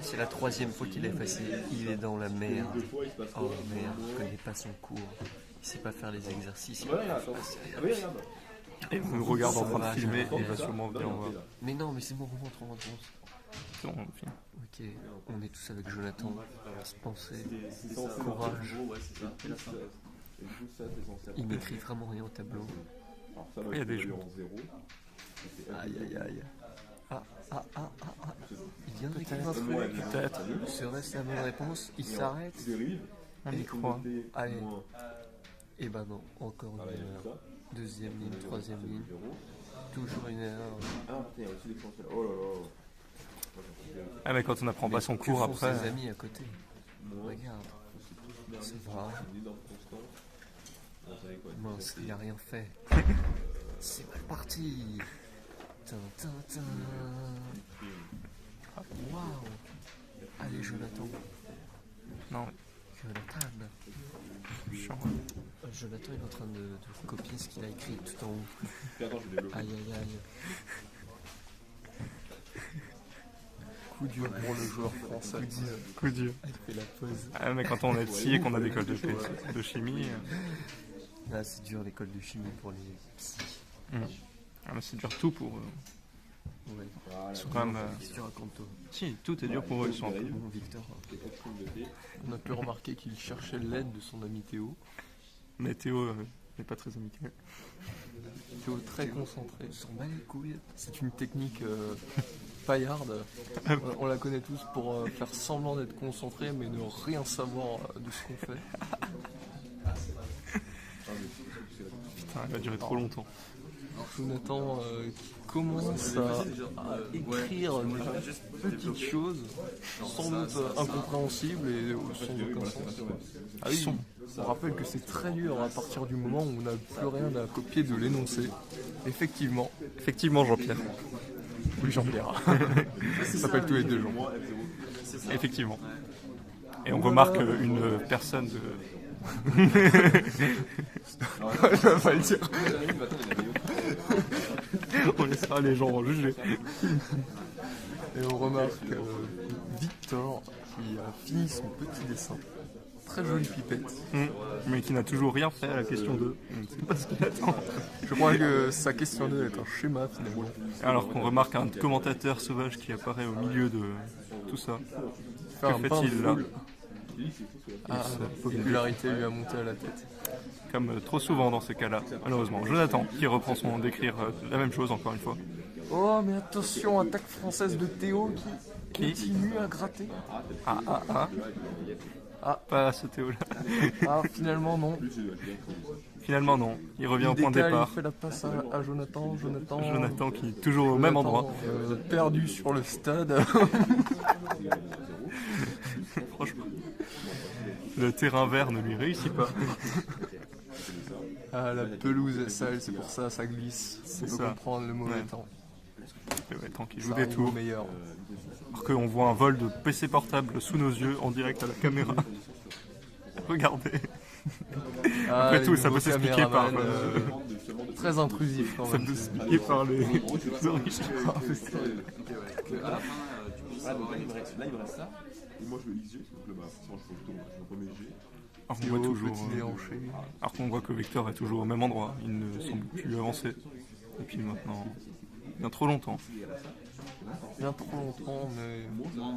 C'est la troisième fois qu'il est effacé. Il est dans la merde. Oh merde, il connaît pas son cours. Il sait pas faire les exercices. Et on nous regarde en train de filmer et il va sûrement venir en voir. Mais non, mais c'est bon, remonte. C'est bon, on filme. Ok, on est tous avec Jonathan. Pensez, courage. Il n'écrit vraiment rien au tableau. Il y a des jeux. Aïe. Ah. Il vient d'écrire un truc. Peut-être. Serait-ce la bonne réponse? Il s'arrête. On y croit. Allez. Et ben non, encore une erreur. Deuxième ligne, troisième ligne. Toujours une erreur. Ah mais quand on n'apprend pas son cours Que font après... ses amis à côté. Regarde. C'est vrai. Mince, il a rien fait. C'est mal parti. Waouh. Allez Jonathan. Non, Jonathan. chiant. Jonathan est en train de copier ce qu'il a écrit tout en haut. Aïe. Coup dur pour le joueur français. Coup dur. Il fait la pause. Ah mais quand on est psy et qu'on a des cols de chimie... Là c'est dur l'école de chimie pour les psys. Ah mais c'est dur tout pour eux. Ouais. Ils sont quand même... Qu'est-ce que tu racontes toi? Si, tout est dur pour eux, ils sont un peu... Bon Victor. On a pu remarquer qu'il cherchait l'aide de son ami Théo. Mais Théo n'est pas très amical. Théo très concentré. Ils s'en bat les couilles. C'est une technique paillarde. On la connaît tous pour faire semblant d'être concentré mais ne rien savoir de ce qu'on fait. Putain, elle va durer trop longtemps. Jonathan qui commence à écrire des petites choses sans doute incompréhensibles et sans aucun sens. Ah oui, on rappelle que c'est très dur à partir du moment où on n'a plus rien à copier de l'énoncé. Effectivement. Effectivement, Jean-Pierre. Oui, Jean-Pierre. Ça s'appelle tous les deux Jean. Effectivement. Et on remarque une personne de... Je vais pas le dire. On laissera les gens en juger. Et on remarque Victor qui a fini son petit dessin. Très jolie pipette. Mais qui n'a toujours rien fait à la question 2. On ne sait pas ce qu'il attend. Je crois que sa question 2 est un schéma finalement. Alors qu'on remarque un commentateur sauvage qui apparaît au milieu de tout ça. Faire Que un fait-il là? Ah, la popularité lui a monté à la tête. Comme trop souvent dans ces cas-là, malheureusement. Jonathan, qui reprend son d'écrire la même chose encore une fois. Oh, mais attention, attaque française de Théo qui continue à gratter. Pas ce Théo-là. Ah, finalement, non. Finalement, non. Il revient au point de décale, départ. Il fait la passe à Jonathan. Jonathan qui est toujours au même endroit. Perdu sur le stade. Franchement. Le terrain vert ne lui réussit pas. Ah, la pelouse est sale, c'est pour ça, ça glisse. C'est On peut ça. comprendre le mauvais Ouais. temps. Le temps qui Ça joue des arrive au tours. meilleur. Alors qu'on voit un vol de PC portable sous nos yeux en direct à la caméra. Regardez. Ah, Après les tout, ça peut nouveaux s'expliquer par... caméramans, très intrusif quand Ça même. peut s'expliquer par les origines. Là, il me reste ça. Et moi, je veux XG. Donc là, forcément, je prends mes G. Alors qu'on voit toujours... Petit déhanché. Alors qu'on voit que Victor est toujours au même endroit. Il ne semble plus avancer. Et puis maintenant... Bien trop longtemps. Bien trop longtemps, mais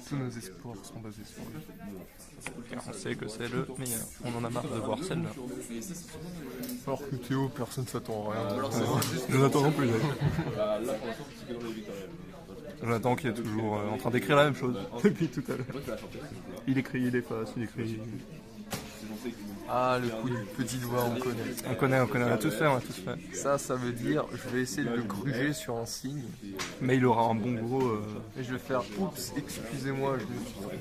tous nos espoirs sont basés sur lui. Car on sait que c'est le meilleur. On en a marre de voir celle-là. Alors que Théo, personne ne s'attend à rien. Jonathan non plus. Jonathan qui est toujours en train d'écrire la même chose depuis tout à l'heure. Il écrit, il efface, il écrit. Ah, le coup du petit doigt, on connaît. On a tous fait, Ça veut dire, je vais essayer de le gruger sur un signe. Mais il aura un bon gros... Et je vais faire, oups, excusez-moi, je me suis trompé.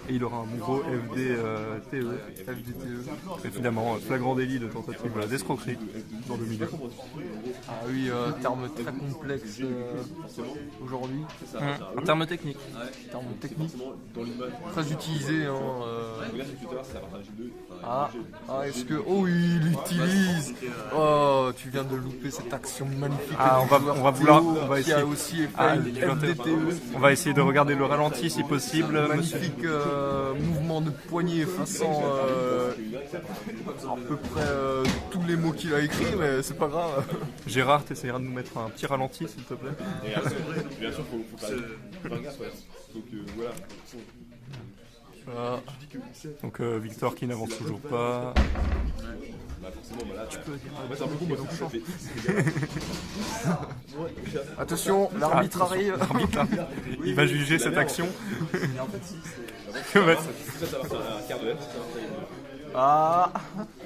Et il aura un bon gros FDTE. FDTE. Et finalement, flagrant délit de tentative d'escroquerie dans le milieu. Ah oui, terme très complexe aujourd'hui. Un terme technique. Terme technique. Très utilisé. Ah, Ah, est-ce que... Oh, il l'utilise. Oh, tu viens de louper cette action magnifique. Ah, on va qui essayer. a aussi fait FDTE. On va essayer de regarder le ralenti si possible. Magnifique mouvement de poignet effaçant à peu près tous les mots qu'il a écrits, mais c'est pas grave. Gérard, t'essaieras de nous mettre un petit ralenti s'il te plaît. Bien sûr, faut pas faire gaffe. Donc voilà. Voilà. Donc Victor qui n'avance toujours pas. Bah forcément, là, tu peux dire. C'est un peu con, moi, donc ça fait. Attention, l'arbitre arrive. L'arbitre, là, il va juger cette action. Ça va faire un quart de lettre. Ah,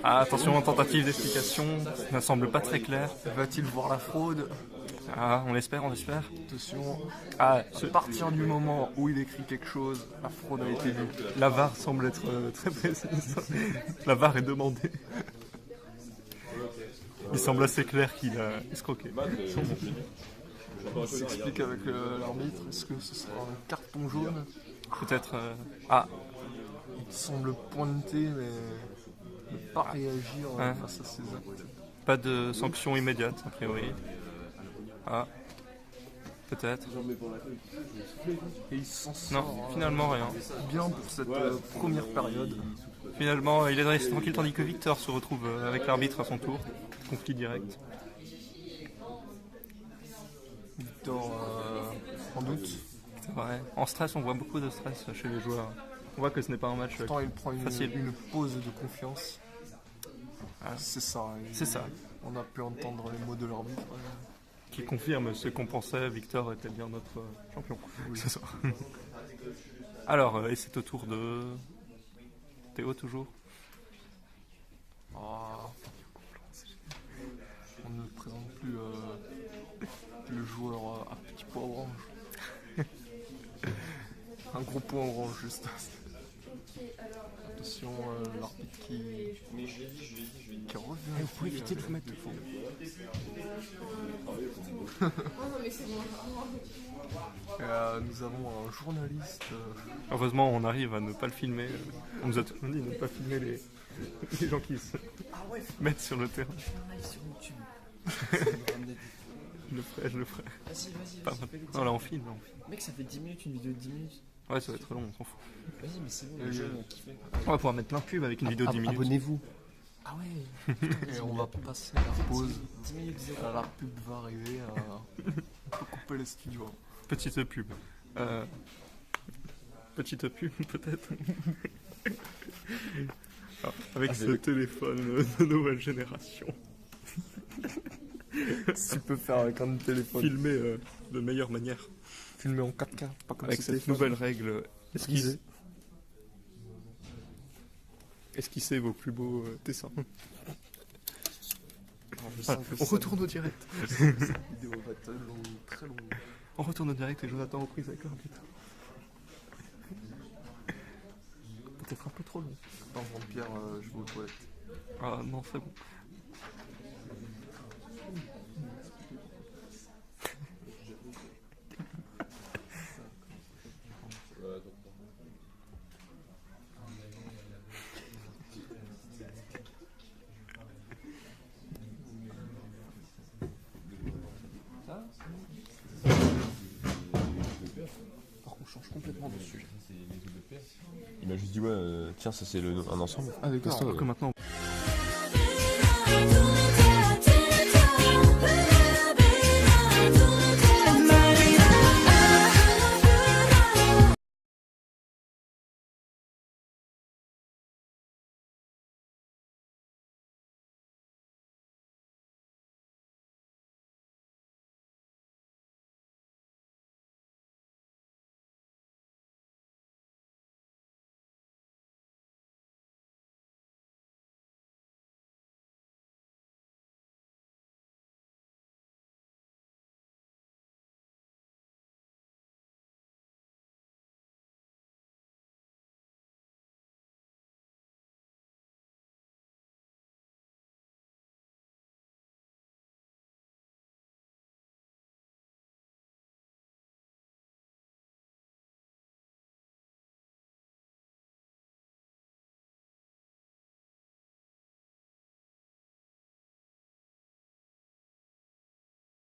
Attention, tentative d'explication. Ça ne semble pas très clair. va-t-il voir la fraude? Ah, on l'espère. Attention, Ah, à partir du moment où il écrit quelque chose, la fraude a été vue. la VAR semble être très précise. La VAR est demandée. Il semble assez clair qu'il a escroqué. On s'explique avec l'arbitre, est-ce que ce sera un carton jaune? Peut-être. Il semble pointer, mais ne pas réagir Ouais. face à ses actes. Pas de sanction immédiate, a priori. Ah. Peut-être. Et il s'en sort Non, finalement rien. bien pour cette première période. Finalement, il est resté tranquille tandis que Victor se retrouve avec l'arbitre à son tour. Conflit direct. Victor en doute. C'est vrai. En stress, on voit beaucoup de stress chez les joueurs. On voit que ce n'est pas un match Pourtant, il prend facile. une pause de confiance. C'est ça. C'est ça. On a pu entendre les mots de l'arbitre. Qui confirme ce qu'on pensait. Victor était bien notre champion. Oui. C'est ça. Alors, et c'est au tour de Théo toujours. Ah. On ne présente plus le joueur à petit point orange. Un gros point orange juste. Attention, l'arbitre qui revient. Vous pouvez éviter de vous mettre devant. Nous avons un journaliste. Heureusement, on arrive à ne pas le filmer. On nous a toujours dit de ne pas filmer les gens qui se mettent sur le terrain. Je le ferai. Vas-y, Pas mal. Non, là on filme. Mec, ça fait 10 minutes, une vidéo de 10 minutes. Ouais, ça va être long, on s'en fout. Vas-y, mais c'est bon, les gens vont kiffer. On va pouvoir mettre plein de pubs avec une vidéo de 10 minutes. Abonnez-vous. Ah ouais. Et on va passer la pause. 10 minutes zéro. La pub va arriver. On peut couper les studios. Petite pub. Petite pub, peut-être. Ah, avec ce téléphone de nouvelle génération. Tu peux faire avec un téléphone. Filmé de meilleure manière. Filmé en 4K, pas comme Avec cette nouvelle règle. Esquissez vos plus beaux dessins. Voilà, on retourne au direct. Cette vidéo va être très longue. On retourne au direct et Jonathan reprise avec l'arbitre. Peut-être un peu trop long. Attends, Jean-Pierre, je vais aux toilettes. Ah non, c'est bon. Alors qu'on change complètement de sujet. Il m'a juste dit, ouais, tiens, ça c'est un ensemble. Avec Alors que maintenant. Tonight.